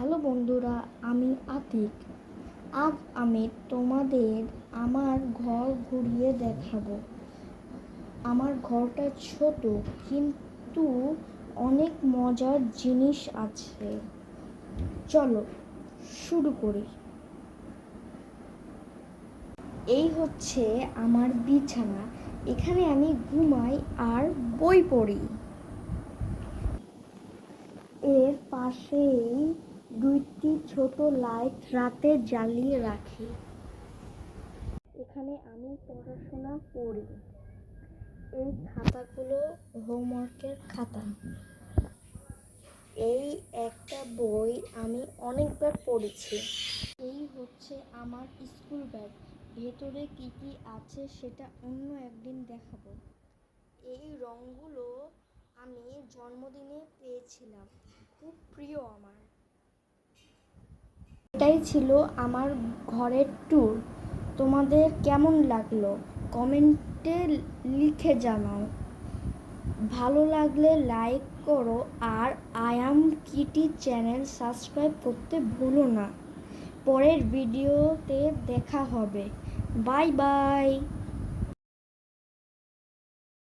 Hello বন্ধুরা, আমি আতিক। আজ আমি তোমাদের আমার ঘর ঘুরিয়ে দেখাবো। আমার ঘরটা ছোট, কিন্তু অনেক মজার জিনিস আছে। চলো শুরু করি। এই হচ্ছে আমার বিছানা। এখানে আমি ঘুমাই আর বই পড়ি। এর পাশেই দুইটি ছোট লাইট রাতে জ্বালিয়ে রাখি। এখানে আমি পড়াশোনা করি। এই খাতাগুলো হোমওয়ার্কের খাতা। এই একটা বই আমি অনেকবার পড়েছি। এই হচ্ছে আমার স্কুল ব্যাগ। ভেতরে কি কি আছে সেটা অন্য একদিন দেখাবো। এই রঙগুলো আমি জন্মদিনে পেয়েছিলাম, খুব প্রিয় আমার। এটাই ছিল আমার ঘরের ট্যুর। তোমাদের কেমন লাগলো কমেন্টে লিখে জানাও। ভালো লাগলে লাইক করো আর I am Kitty channel subscribe করতে ভুলো না। পরের ভিডিওতে দেখা হবে। Bye by.